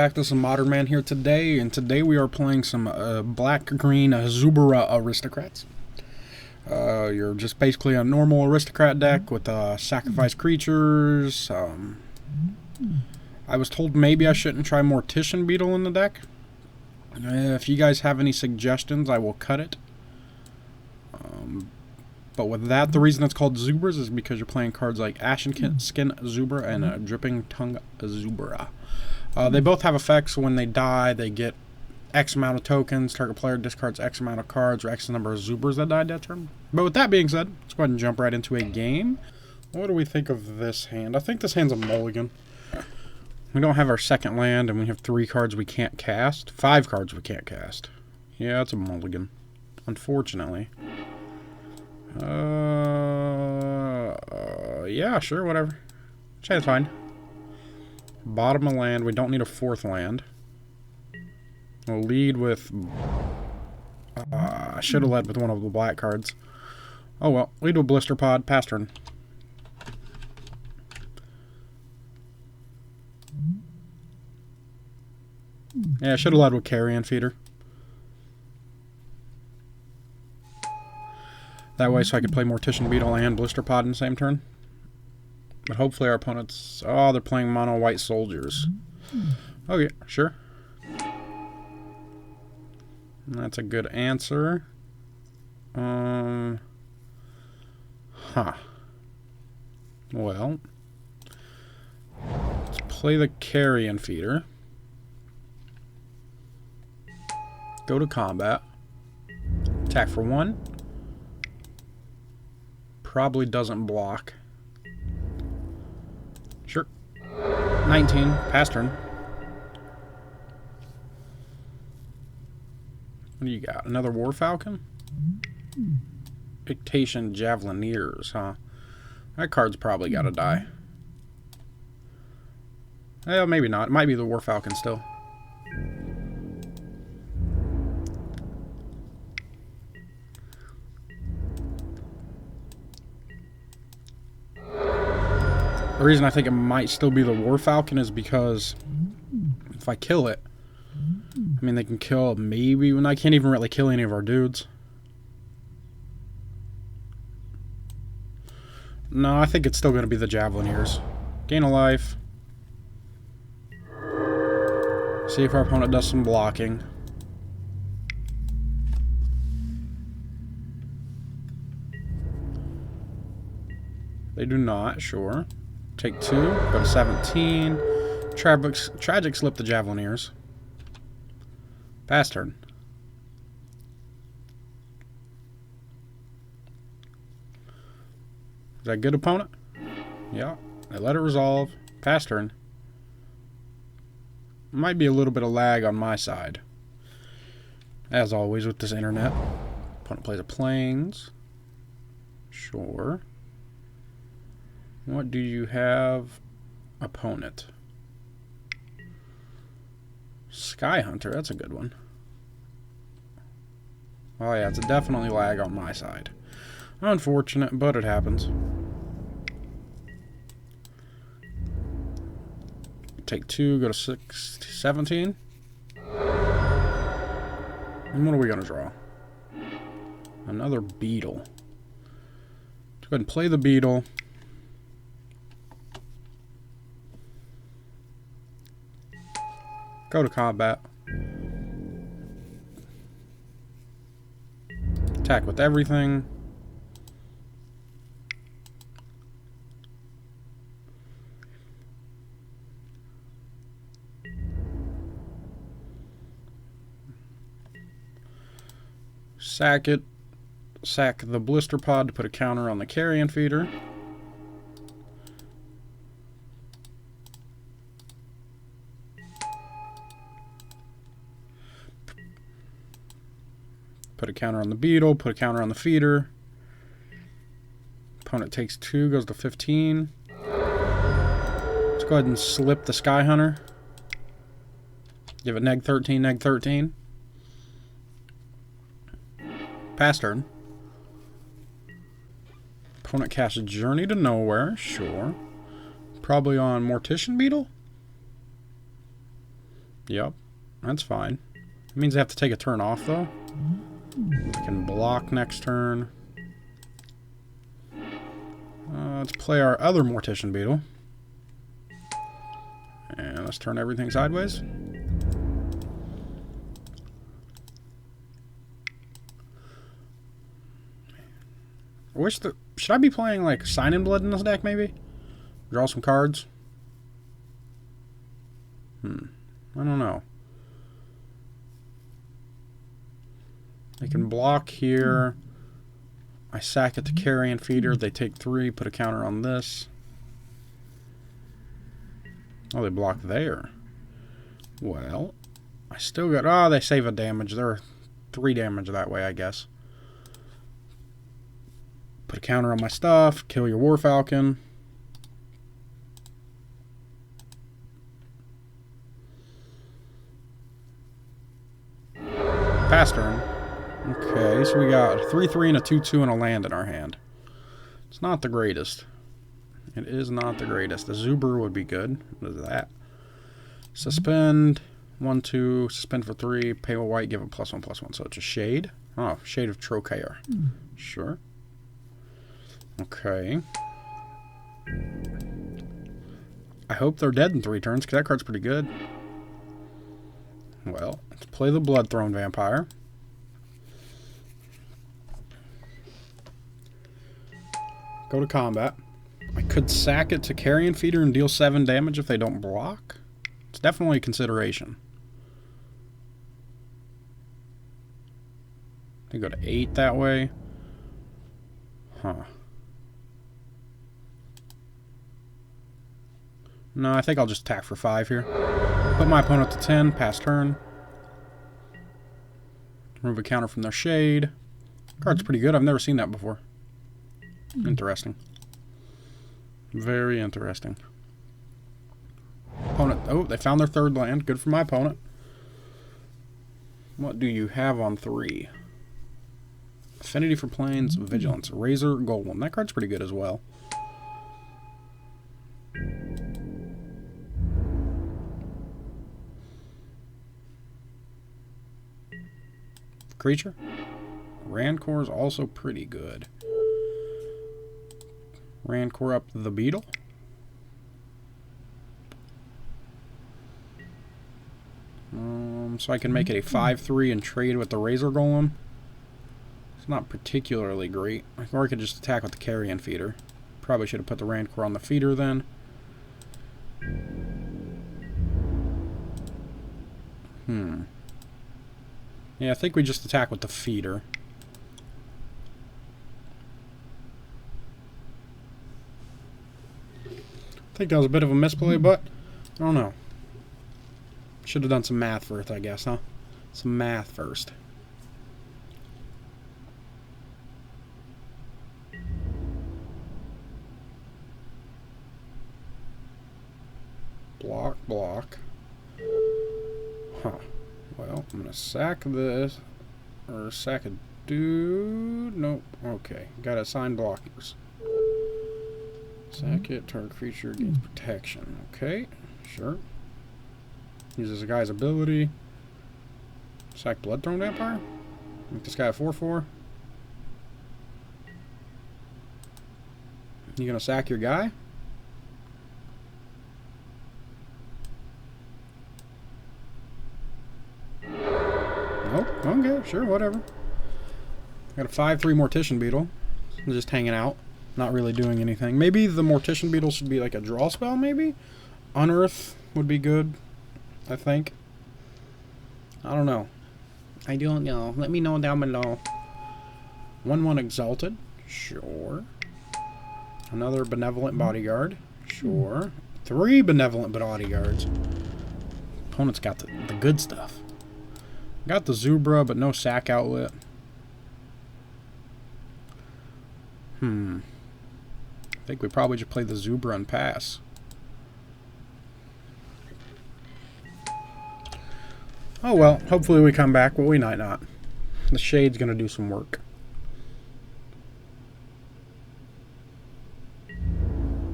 back to some Modern Man here today, and today we are playing some black-green Zubera Aristocrats. You're just basically a normal aristocrat deck with sacrifice creatures. I was told maybe I shouldn't try Mortician Beetle in the deck. If you guys have any suggestions, I will cut it. But with that, the reason it's called Zubers is because you're playing cards like Ashen Skin Zubera and Dripping Tongue Zubera. They both have effects. When they die, they get X amount of tokens. Target player discards X amount of cards or X number of Zubers that died that turn. But with that being said, let's go ahead and jump right into a game. What do we think of this hand? I think this hand's a mulligan. We don't have our second land, and we have 3 cards we can't cast. 5 cards we can't cast. Yeah, it's a mulligan. Unfortunately. Yeah, sure, whatever. That's fine. Bottom of land. We don't need a 4th land. We'll lead with... I should have led with one of the black cards. Oh well. Lead with Blister Pod. Pass turn. Yeah, I should have led with Carrion Feeder. That way so I could play Mortician Beetle and Blister Pod in the same turn. But hopefully our opponents... Oh, they're playing mono white soldiers. Okay, sure. That's a good answer. Huh. Well. Let's play the Carrion Feeder. Go to combat. Attack for 1. Probably doesn't block. Sure. 19. Pass turn. What do you got? Another War Falcon? Dictation Javelineers, huh? That card's probably gotta die. Well, maybe not. It might be the War Falcon still. The reason I think it might still be the War Falcon is because if I kill it, I mean, they can kill maybe when I can't even really kill any of our dudes. No, I think it's still going to be the Javelineers. Gain a life. See if our opponent does some blocking. They do not, sure. Take 2, go to 17. Tragic slip the Javelineers. Pass turn. Is that a good opponent? Yeah. I let it resolve. Pass turn. Might be a little bit of lag on my side. As always with this internet. Opponent plays a Plains. Sure. What do you have, opponent? Sky Hunter, that's a good one. Oh yeah, it's definitely lag on my side. Unfortunate, but it happens. Take 2, go to 17. And what are we going to draw? Another Beetle. Let's go ahead and play the Beetle. Go to combat. Attack with everything. Sack it. Sack the Blister Pod to put a counter on the Carrion Feeder. Put a counter on the Beetle, put a counter on the Feeder. Opponent takes 2, goes to 15. Let's go ahead and slip the Sky Hunter. Give it neg 13, neg 13. Pass turn. Opponent casts Journey to Nowhere, sure. Probably on Mortician Beetle? Yep, that's fine. It means they have to take a turn off, though. I can block next turn. Let's play our other Mortician Beetle. And let's turn everything sideways. Should I be playing like Sign-In Blood in this deck, maybe? Draw some cards? I don't know. I can block here. I sack it to Carrion Feeder. They take 3, put a counter on this. Oh, they block there. Well, I still got... Oh, they save a damage. They're 3 damage that way, I guess. Put a counter on my stuff. Kill your War Falcon. Pass turn. Okay, so we got a 3/3 and a 2/2 and a land in our hand. It's not the greatest. It is not the greatest. The Zubera would be good. What is that? Suspend. 1/2. Suspend for 3. Pay a white. Give it +1/+1. So it's a Shade. Oh, Shade of Trocaire. Sure. Okay. I hope they're dead in 3 turns, because that card's pretty good. Well, let's play the Blood Throne Vampire. Go to combat. I could sack it to Carrion Feeder and deal 7 damage if they don't block. It's definitely a consideration. They go to 8 that way. Huh. No, I think I'll just attack for 5 here. Put my opponent to 10, pass turn. Remove a counter from their Shade. Card's pretty good. I've never seen that before. Interesting. Very interesting. Opponent. Oh, they found their 3rd land. Good for my opponent. What do you have on 3? Affinity for Plains, Vigilance, Razor, Golem. That card's pretty good as well. Creature. Rancor is also pretty good. Rancor up the Beetle. So I can make it a 5/3 and trade with the Razor Golem. It's not particularly great. Or I could just attack with the Carrion Feeder. Probably should have put the Rancor on the feeder then. Yeah, I think we just attack with the feeder. I think that was a bit of a misplay, but I don't know. Should have done some math first, I guess, huh? Some math first. Block, block. Huh. Well, I'm going to sack this. Or sack a dude. Nope. Okay. Got to assign blockers. Sack it. Target creature gains protection. Okay. Sure. Uses a guy's ability. Sack Blood Throne Vampire. Make this guy a 4/4. You going to sack your guy? Nope. Okay, sure, whatever. Got a 5/3 Mortician Beetle. Just hanging out. Not really doing anything. Maybe the Mortician Beetle should be like a draw spell, maybe? Unearth would be good, I think. I don't know. I don't know. Let me know down below. 1/1 Exalted. Sure. Another Benevolent Bodyguard. Sure. 3 Benevolent Bodyguards. Opponent's got the good stuff. Got the Zubera, but no sack outlet. I think we probably just play the Zubera and pass. Oh well, hopefully we come back, but we might not. The Shade's going to do some work.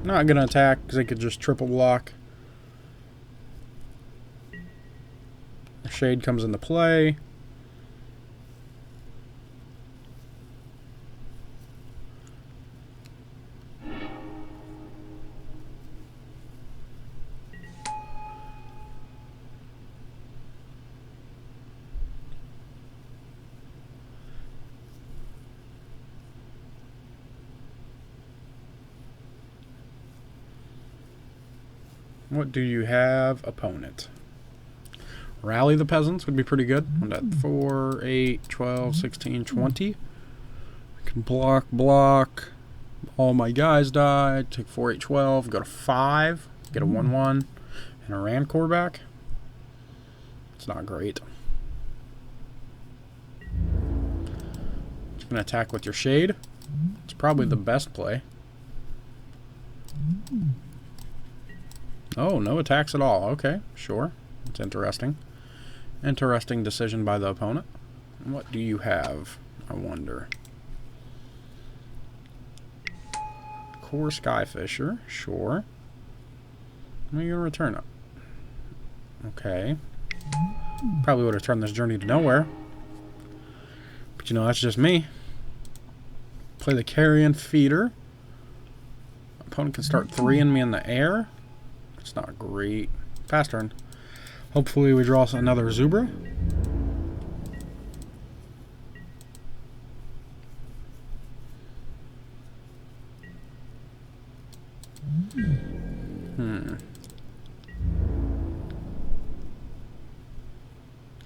Not going to attack because they could just triple block. Shade comes into play. What do you have, opponent? Rally the Peasants would be pretty good. I'm at 4, 8, 12, 16, 20. I can block. All my guys die. Take 4, 8, 12. Go to 5. Get a 1-1. And a Rancor back. It's not great. Just going to attack with your Shade. It's probably the best play. Oh, no attacks at all. Okay, sure. It's interesting. Interesting decision by the opponent. What do you have, I wonder? Core Skyfisher, sure. When are you going to return it? Okay. Probably would have turned this Journey to Nowhere. But you know, that's just me. Play the Carrion Feeder. Opponent can start 3-ing me in the air. It's not great. Pass turn. Hopefully we draw another Zubera.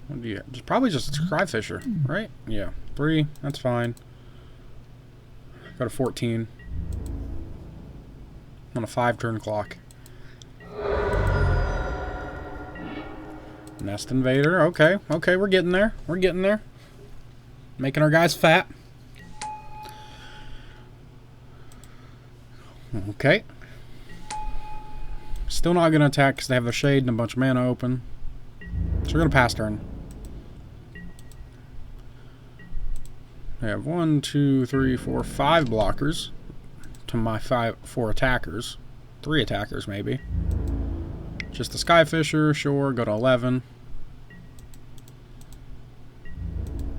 What do you have? Probably just Skyfisher, right? Yeah. 3, that's fine. Got a 14. On a 5-turn clock. Nest Invader. Okay. Okay, we're getting there. We're getting there. Making our guys fat. Okay. Still not going to attack because they have their Shade and a bunch of mana open. So we're going to pass turn. I have 1, 2, 3, 4, 5 blockers to my 4 attackers. 3 attackers, maybe. Just the Skyfisher, sure. Go to 11.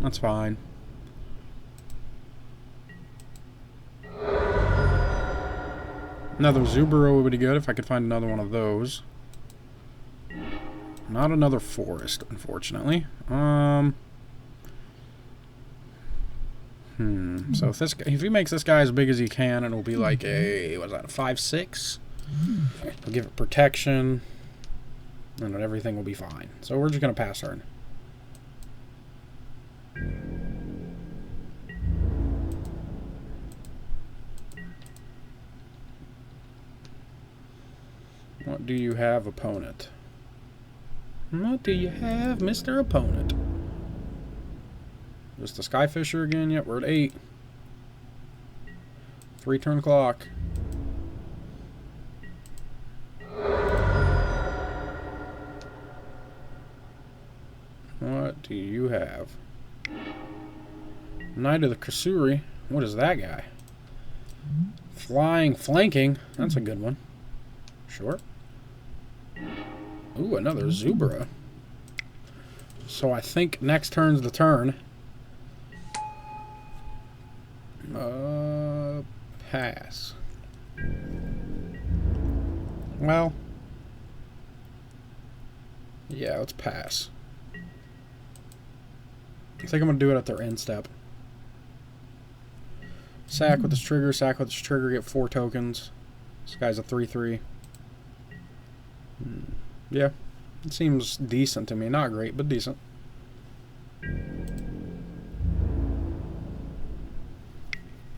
That's fine. Another Zubera would be good if I could find another one of those. Not another Forest, unfortunately. So if he makes this guy as big as he can, it'll be like a, what's that, a 5/6? We'll give it protection, and then everything will be fine. So we're just gonna pass turn. What do you have, opponent? What do you have, Mr. Opponent? Just the Skyfisher again. Yep, we're at 8. 3-turn clock. What do you have? Knight of the Kasuri. What is that guy? Flying Flanking. That's a good one. Sure. Ooh, another Zubera. So I think next turn's the turn. Pass. Well. Yeah, let's pass. I think I'm going to do it at their end step. Sack with this trigger, get 4 tokens. This guy's a 3/3. Yeah, it seems decent to me. Not great, but decent.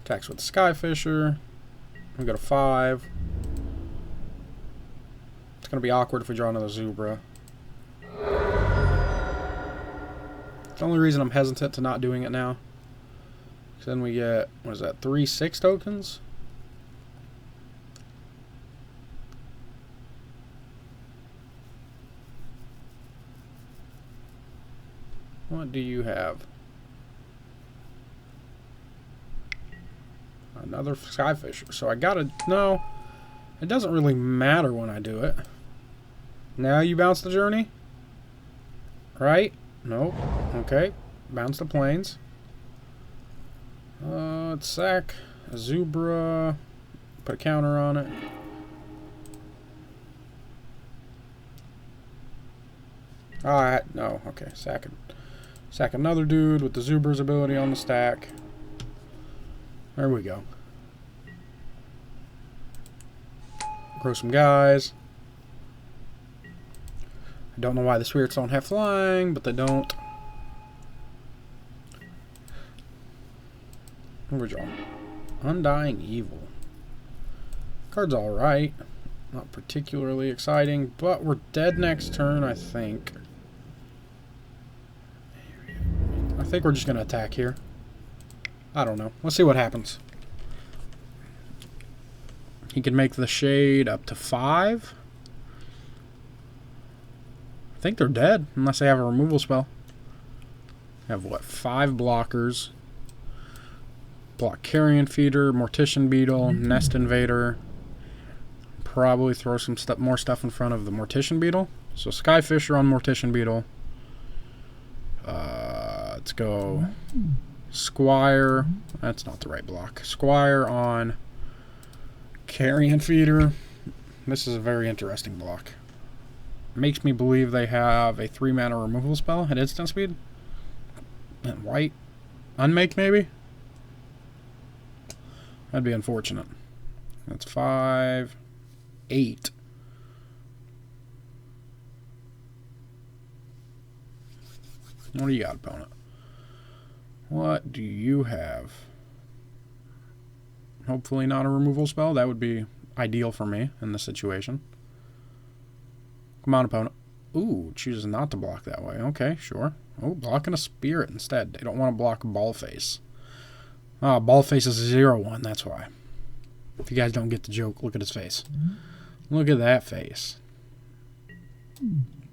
Attacks with the Skyfisher. We got a 5. It's going to be awkward if we draw another Zubera. The only reason I'm hesitant to not doing it now. Because then we get, what is that, 3 6 tokens? What do you have? Another Skyfisher. So I gotta... No. It doesn't really matter when I do it. Now you bounce the Journey? Right? Nope. Okay. Bounce the plains. Let's sack a Zubera. Put a counter on it. No. Okay. Sack another dude with the Zubera's ability on the stack. There we go. Grow some guys. I don't know why the spirits don't have flying, but they don't. Overdraw. Undying Evil. Card's alright. Not particularly exciting, but we're dead next turn, I think. I think we're just going to attack here. I don't know. Let's see what happens. He can make the shade up to 5. I think they're dead, unless they have a removal spell. Have, what, 5 blockers. Block Carrion Feeder, Mortician Beetle, Nest Invader. Probably throw some more stuff in front of the Mortician Beetle. So Skyfisher on Mortician Beetle. Let's go Squire. That's not the right block. Squire on Carrion Feeder. This is a very interesting block. Makes me believe they have a 3-mana removal spell at instant speed. And white. Unmake, maybe? That'd be unfortunate. That's 5, 8. What do you got, opponent? What do you have? Hopefully not a removal spell. That would be ideal for me in this situation. Come on, opponent. Ooh, chooses not to block that way. Okay, sure. Oh, blocking a spirit instead. They don't want to block Ballface. Ah, Ballface is a 0/1, that's why. If you guys don't get the joke, look at his face. Look at that face.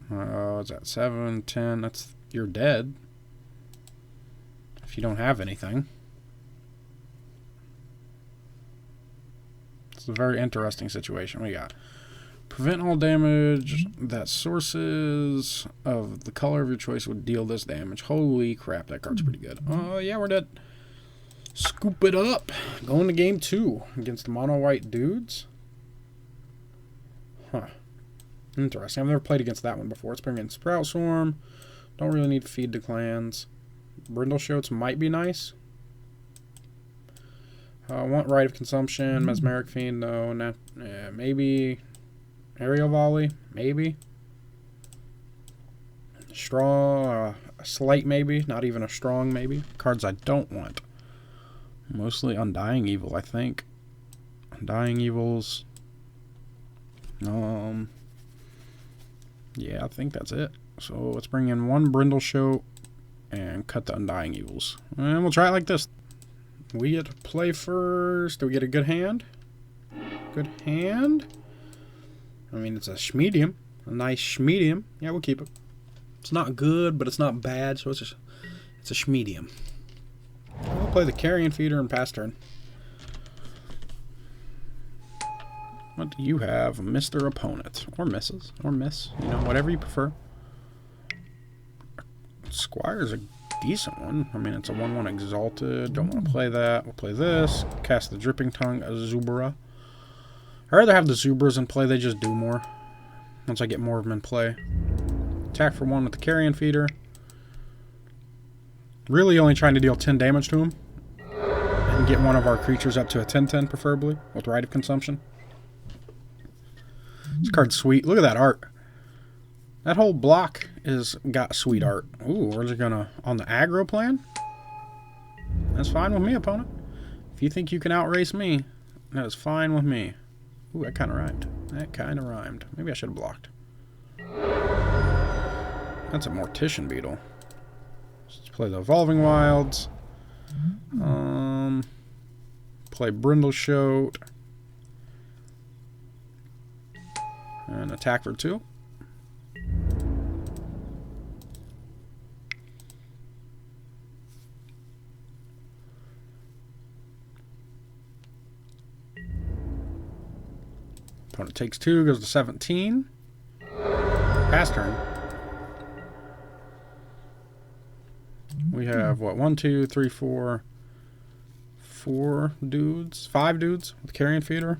What's that? 7, 10. That's... You're dead. If you don't have anything. It's a very interesting situation. We got prevent all damage that sources of the color of your choice would deal this damage. Holy crap, that card's pretty good. Oh, yeah, we're dead. Scoop it up. Going to game 2 against the mono-white dudes. Huh. Interesting. I've never played against that one before. It's bringing Sprout Swarm. Don't really need feed to clans. Brindle Shoats might be nice. I want Rite of Consumption. Mesmeric Fiend, no. Not, maybe Aerial Volley. Maybe. Strong. Slight maybe. Not even a strong maybe. Cards I don't want. Mostly Undying Evil, I think. Undying Evils. Yeah, I think that's it. So let's bring in 1 Brindle Shoat and cut the Undying Evils. And we'll try it like this. We get to play first. Do we get a good hand? Good hand? I mean, it's a schmedium. A nice schmedium. Yeah, we'll keep it. It's not good, but it's not bad, so it's a schmedium. We'll play the Carrion Feeder and pass turn. What do you have, Mr. Opponent? Or Mrs. Or Miss. You know, whatever you prefer. Squire's a decent one. I mean, it's a 1/1 Exalted. Don't want to play that. We'll play this. Cast the Dripping Tongue, a Zubera. I'd rather have the Zuberas in play. They just do more. Once I get more of them in play. Attack for 1 with the Carrion Feeder. Really only trying to deal 10 damage to him. And get one of our creatures up to a 10/10 preferably. With Rite of Consumption. This card's sweet. Look at that art. That whole block is got sweet art. Ooh, we're just gonna on the aggro plan? That's fine with me, opponent. If you think you can outrace me, that is fine with me. Ooh, that kinda rhymed. That kinda rhymed. Maybe I should have blocked. That's a Mortician Beetle. Let's play the Evolving Wilds. Play Brindle Shoat. And attack for 2. Opponent takes 2, goes to 17. Pass turn. We have, what, 1, 2, 3, 4, 4 dudes, 5 dudes with Carrion Feeder.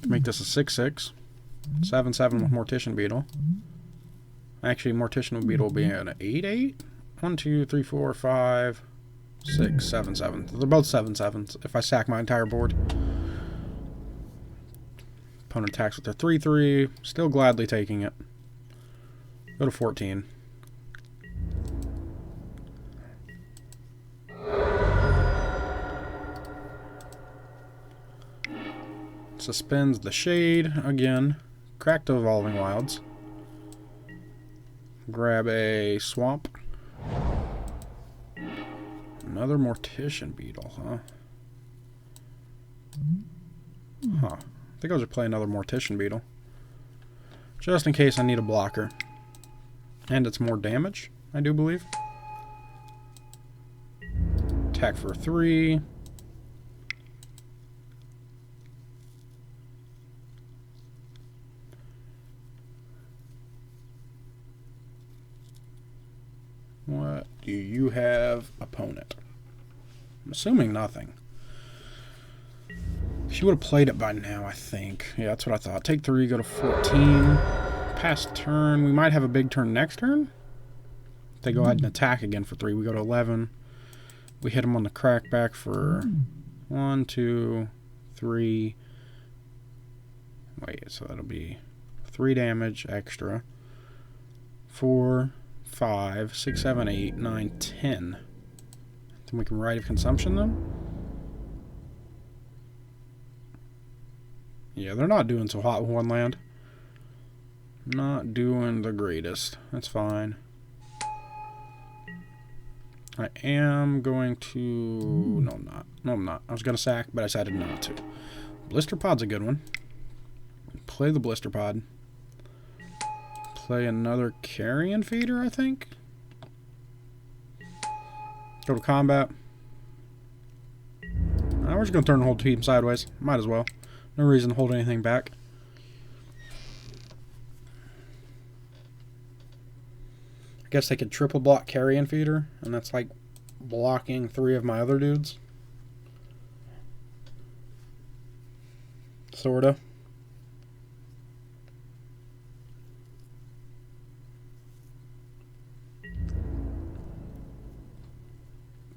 Make this a 6/6. 7/7 with Mortician Beetle. Actually, Mortician Beetle will be an 8/8. 1, 2, 3, 4, 5, 6, 7, 7. They're both 7/7s if I sack my entire board. Opponent attacks with their 3/3. Still gladly taking it. Go to 14. Suspends the Shade again. Crack the Evolving Wilds. Grab a Swamp. Another Mortician Beetle, huh? Huh. I think I'll just play another Mortician Beetle. Just in case I need a blocker. And it's more damage, I do believe. Attack for 3. What do you have, opponent? I'm assuming nothing. She would have played it by now, I think. Yeah, that's what I thought. Take 3, go to 14. Pass turn. We might have a big turn next turn. If they go ahead and attack again for 3, we go to 11. We hit them on the crackback for 1, 2, 3. Wait, so that'll be 3 damage extra. 4, 5, 6, 7, 8, 9, 10. Then we can Rite of Consumption them. Yeah, they're not doing so hot with one land. Not doing the greatest. That's fine. I am going to... No, I'm not. No, I'm not. I was going to sack, but I decided not to. Blister Pod's a good one. Play the Blister Pod. Play another Carrion Feeder, I think. Go to combat. We're just going to turn the whole team sideways. Might as well. No reason to hold anything back. I guess they could triple block Carrion Feeder, and that's like blocking 3 of my other dudes. Sorta.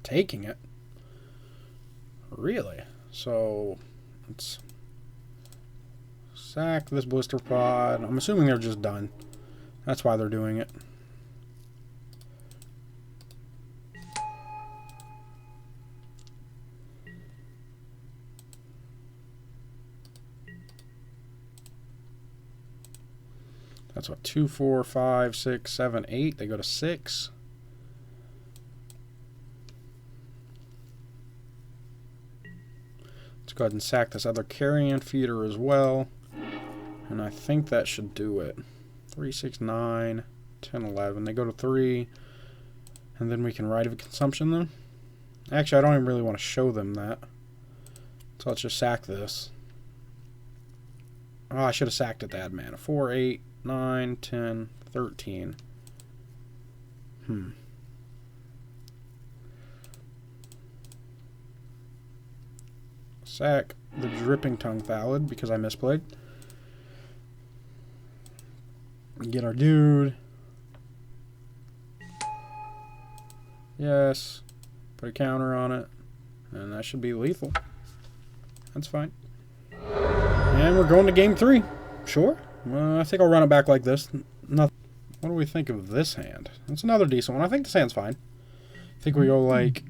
Taking it? Really? So, let's sack this Blister Pod. I'm assuming they're just done. That's why they're doing it. That's what, 2, 4, 5, 6, 7, 8. They go to 6. Let's go ahead and sack this other Carrion Feeder as well. And I think that should do it. 3, 6, 9, 10, 11. They go to 3. And then we can Rite of Consumption them. Actually, I don't even really want to show them that. So let's just sack this. Oh, I should have sacked it to add mana. 4, 8, 9, 10, 13. Sack the Dripping Tongue Thallid because I misplayed. Get our dude. Yes. Put a counter on it. And that should be lethal. That's fine. And we're going to game 3. Sure. I think I'll run it back like this. What do we think of this hand? That's another decent one. I think this hand's fine. I think we go like...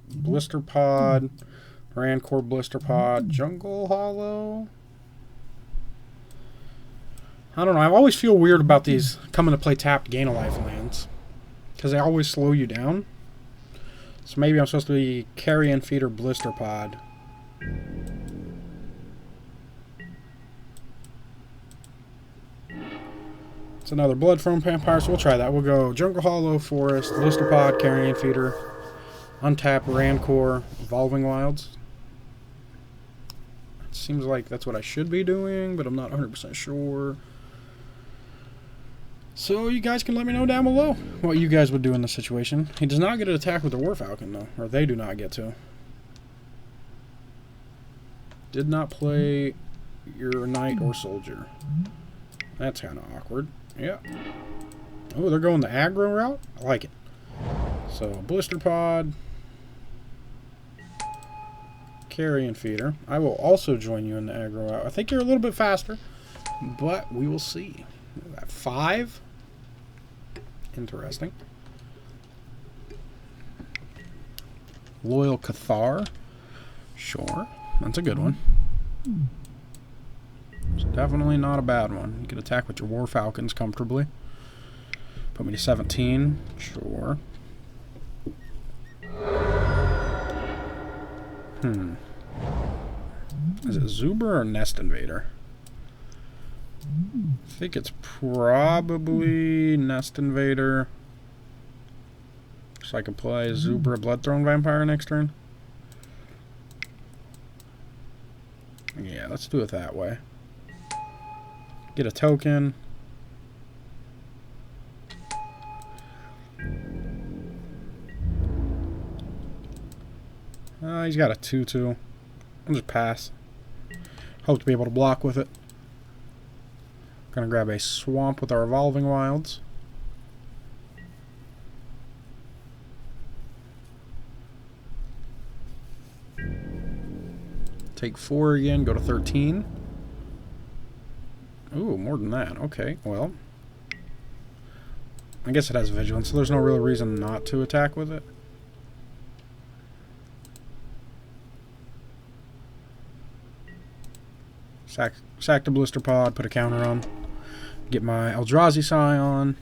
Blister Pod, Rancor Blister Pod, Jungle Hollow. I don't know. I always feel weird about these coming to play tapped gain a life lands because they always slow you down. So maybe I'm supposed to be Carrion Feeder Blister Pod. It's another Blood from Vampire, so we'll try that. We'll go Jungle Hollow, Forest, Blister Pod, Carrion Feeder. Untap, Rancor, Evolving Wilds. It seems like that's what I should be doing, but I'm not 100% sure. So you guys can let me know down below what you guys would do in this situation. He does not get an attack with the War Falcon, though. Or they do not get to. Did not play your knight or soldier. That's kind of awkward. Yeah. Oh, they're going the aggro route? I like it. So, blister pod. Carrion feeder. I will also join you in the aggro route. I think you're a little bit faster, but we will see. 5. Interesting. Loyal Cathar. Sure. That's a good one. It's definitely not a bad one. You can attack with your War Falcons comfortably. Put me to 17. Sure. Is it Zubera or Nest Invader? I think it's probably Nest Invader. So I could play Zubera Bloodthrone Vampire next turn. Yeah, let's do it that way. Get a token. He's got a 2/2. I'll just pass. Hope to be able to block with it. Gonna grab a swamp with our Evolving Wilds. Take 4 again, go to 13. Ooh, more than that. Okay, well. I guess it has Vigilance, so there's no real reason not to attack with it. Sack the Blister Pod, put a counter on. Get my Eldrazi Scion.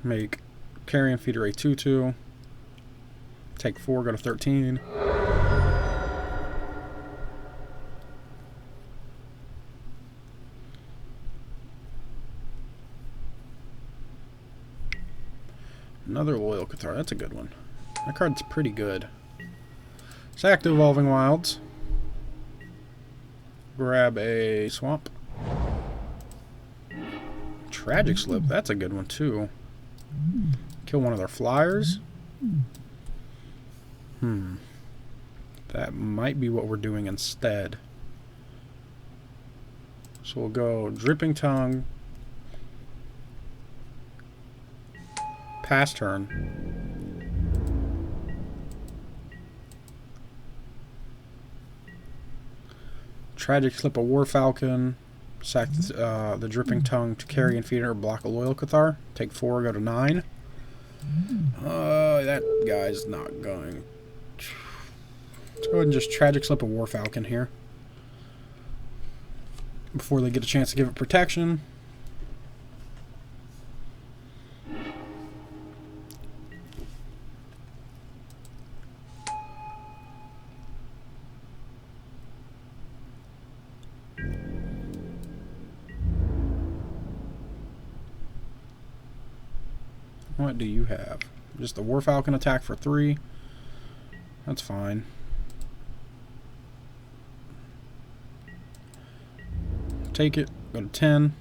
Make Carrion Feeder a 2/2. Take 4, go to 13. Another Loyal Cathar. That's a good one. That card's pretty good. Sack the Evolving Wilds. Grab a swamp. Tragic Slip. That's a good one too. Kill one of their flyers. That might be what we're doing instead. So we'll go Dripping Tongue. Pass turn. Tragic Slip a War Falcon. Sack the Dripping Tongue to Carrion Feeder, block a Loyal Cathar. Take 4, go to 9. That guy's not going. Let's go ahead and just Tragic Slip a War Falcon here. Before they get a chance to give it protection. What do you have? Just the War Falcon attack for 3. That's fine. Take it. Go to 10.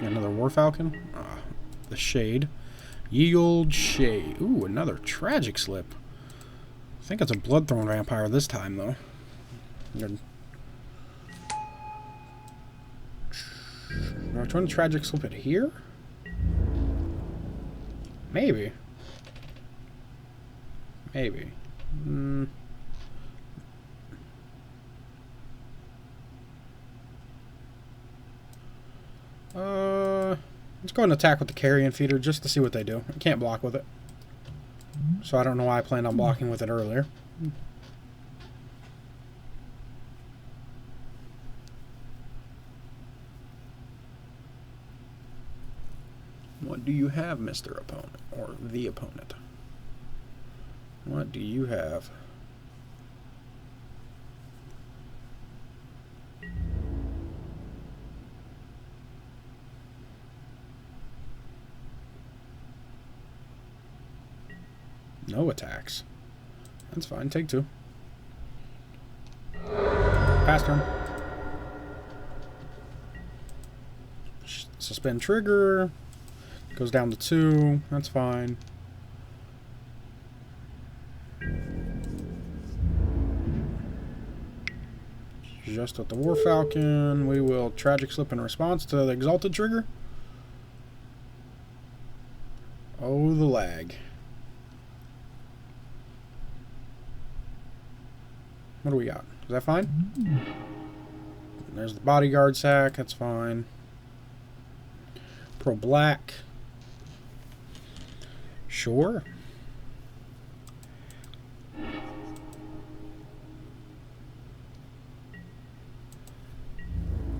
Another War Falcon. The Shade. Ye Olde Shade. Ooh, another Tragic Slip. I think it's a Bloodthrone Vampire this time, though. Do I try to Tragic Slip it here? Maybe. Maybe. Let's go ahead and attack with the Carrion Feeder just to see what they do. I can't block with it. So I don't know why I planned on blocking with it earlier. What do you have, Mr. Opponent? Or the opponent? What do you have? No attacks. That's fine. Take 2. Pass turn. Suspend trigger. Goes down to 2. That's fine. Just with the War Falcon, we will Tragic Slip in response to the Exalted trigger. Oh, the lag. What do we got? Is that fine? There's the Bodyguard sack. That's fine. Pro Black. Sure.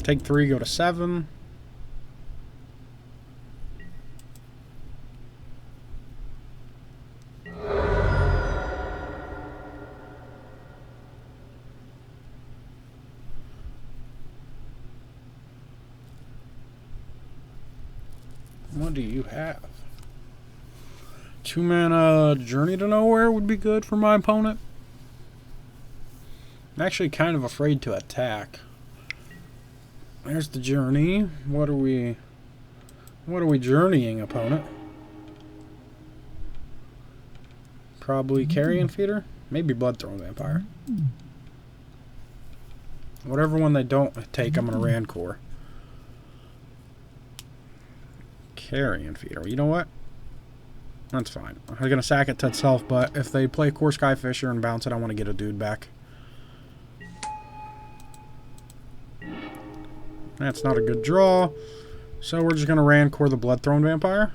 Take 3, go to 7. What do you have? 2 mana Journey to Nowhere would be good for my opponent. I'm actually kind of afraid to attack. There's the Journey. What are we journeying, opponent? Probably Carrion Feeder? Maybe Bloodthrone Vampire. Whatever one they don't take, I'm going to Rancor. Carrion Feeder. You know what? That's fine. I'm going to sack it to itself, but if they play Core Skyfisher and bounce it, I want to get a dude back. That's not a good draw. So we're just going to Rancor the Bloodthrone Vampire.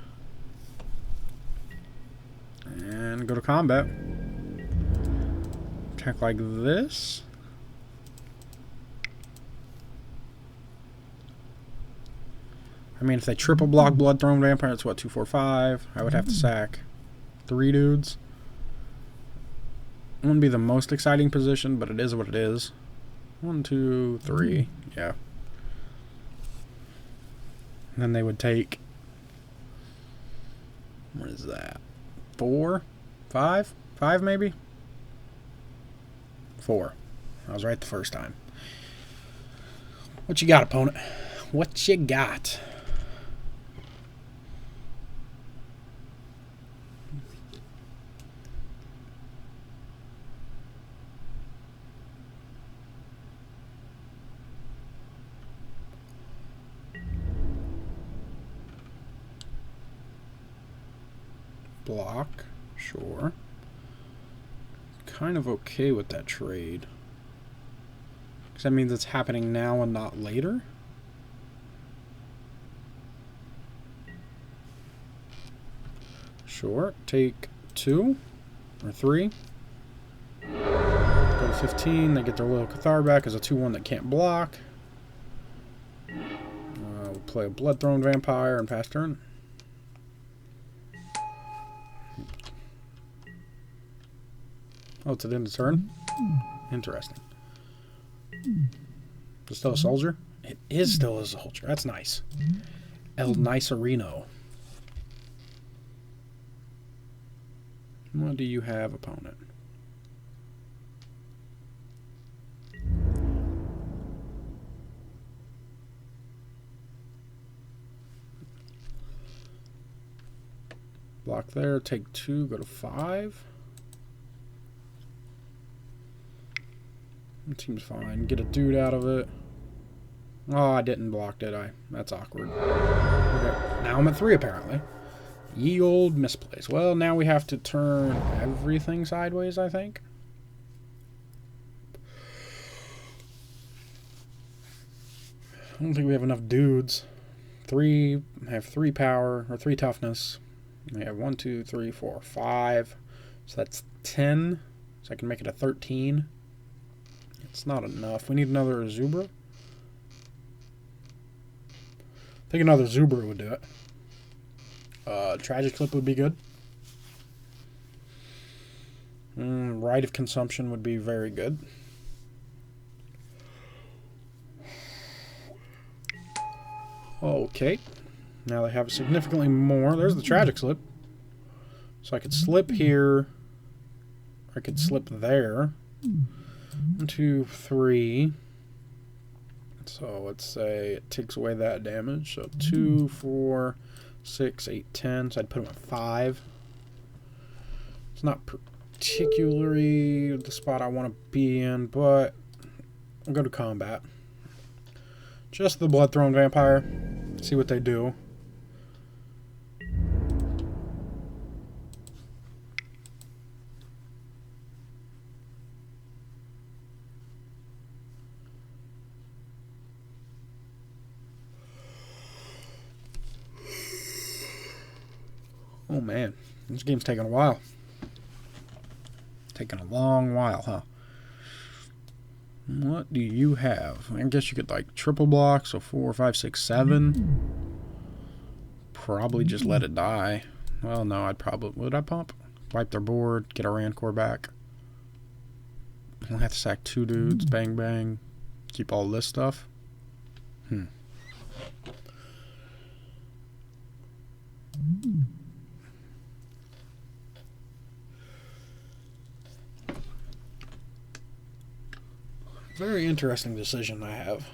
And go to combat. Attack like this. I mean, if they triple block Bloodthrone Vampire, that's what, 2, 4, 5. I would have to sack 3 dudes. It wouldn't be the most exciting position, but it is what it is. 1, 2, 3. Yeah. And then they would take... What is that? 4? 5? 5 maybe? 4. I was right the first time. What you got, opponent? What you got? Block, sure. Kind of okay with that trade. Because that means it's happening now and not later. Sure, take 2 or 3. Go to 15, they get their little Cathar back as a 2/1 that can't block. We'll play a Bloodthrone Vampire and pass turn. Oh, it's at end of turn? Interesting. Is it still a soldier? It is still a soldier. That's nice. El Nicerino. What do you have, opponent? Block there. Take 2. Go to 5. It seems fine. Get a dude out of it. Oh, I didn't block, did I? That's awkward. Okay, now I'm at 3 apparently. Ye old misplace. Well, now we have to turn everything sideways, I think. I don't think we have enough dudes. 3 have 3 power or 3 toughness. We have 1, 2, 3, 4, 5. So that's 10. So I can make it a 13. It's not enough. We need another Zubera. I think another Zubera would do it. Tragic Clip would be good. Rite of Consumption would be very good. Okay. Now they have significantly more. There's the Tragic Slip. So I could slip here. I could slip there. 1, 2, 3. So let's say it takes away that damage. So 2, 4, 6, 8, 10. So I'd put him at 5. It's not particularly the spot I want to be in, but I'll go to combat. Just the Bloodthrone Vampire. See what they do. Oh man, this game's taking a while. Taking a long while, huh? What do you have? I guess you could like triple block, so 4, 5, 6, 7. Probably just let it die. Well, no, would I pump? Wipe their board, get our Rancor back. I'll have to sack 2 dudes, bang bang. Keep all this stuff. Very interesting decision I have.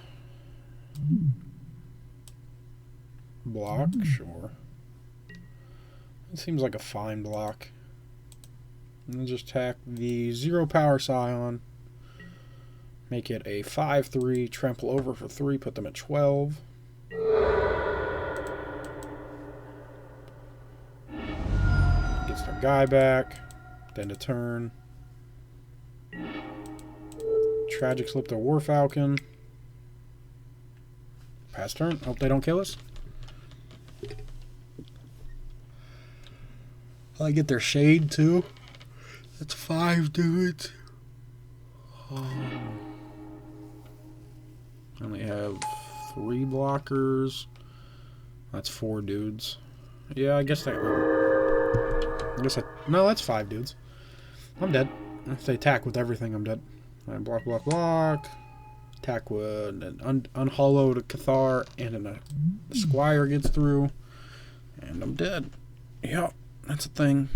Block, sure. It seems like a fine block. And just attack the 0 power Scion. Make it a 5/3, trample over for 3, put them at 12. Gets their guy back. Then a turn. Tragic slip to War Falcon. Pass turn. Hope they don't kill us. I get their shade too. That's 5 dudes. I only have 3 blockers. That's 4 dudes. Yeah, I guess that. No, that's 5 dudes. I'm dead. If they attack with everything, I'm dead. Block, block, block. Attack with an unhollowed Cathar, and a Squire gets through. And I'm dead. Yep, that's a thing.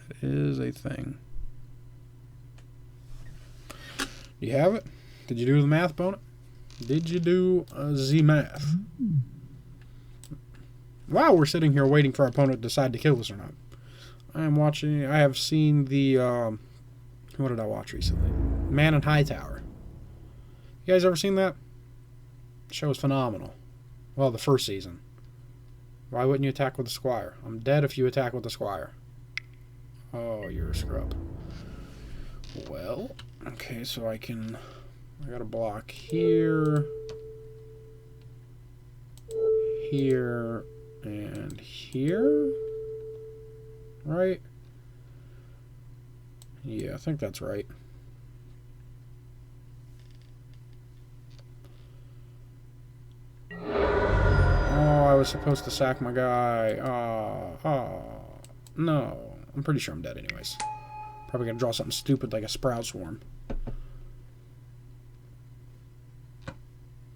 That is a thing. Do you have it? Did you do the math, opponent? Did you do the math? Wow, we're sitting here waiting for our opponent to decide to kill us or not. I have seen the, what did I watch recently? Man in Hightower. You guys ever seen that? The show is phenomenal. Well, the first season. Why wouldn't you attack with the Squire? I'm dead if you attack with the Squire. Oh, you're a scrub. Well, okay, so I gotta block here, here, and here. Right? Yeah, I think that's right. Oh, I was supposed to sack my guy. No. I'm pretty sure I'm dead anyways. Probably gonna draw something stupid like a Sprout Swarm.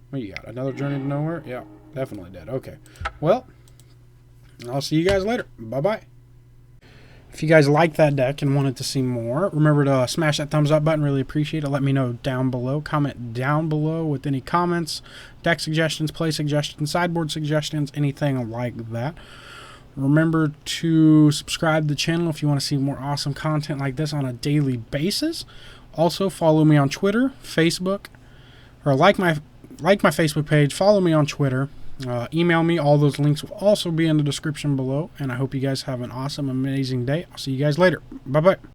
What you got? Another Journey to Nowhere? Yeah, definitely dead. Okay. Well, I'll see you guys later. Bye-bye. If you guys liked that deck and wanted to see more, remember to smash that thumbs up button. Really appreciate it. Let me know down below. Comment down below with any comments, deck suggestions, play suggestions, sideboard suggestions, anything like that. Remember to subscribe to the channel if you want to see more awesome content like this on a daily basis. Also, follow me on Twitter, Facebook, or like my Facebook page. Follow me on Twitter. Email me. All those links will also be in the description below. And I hope you guys have an awesome, amazing day. I'll see you guys later. Bye-bye.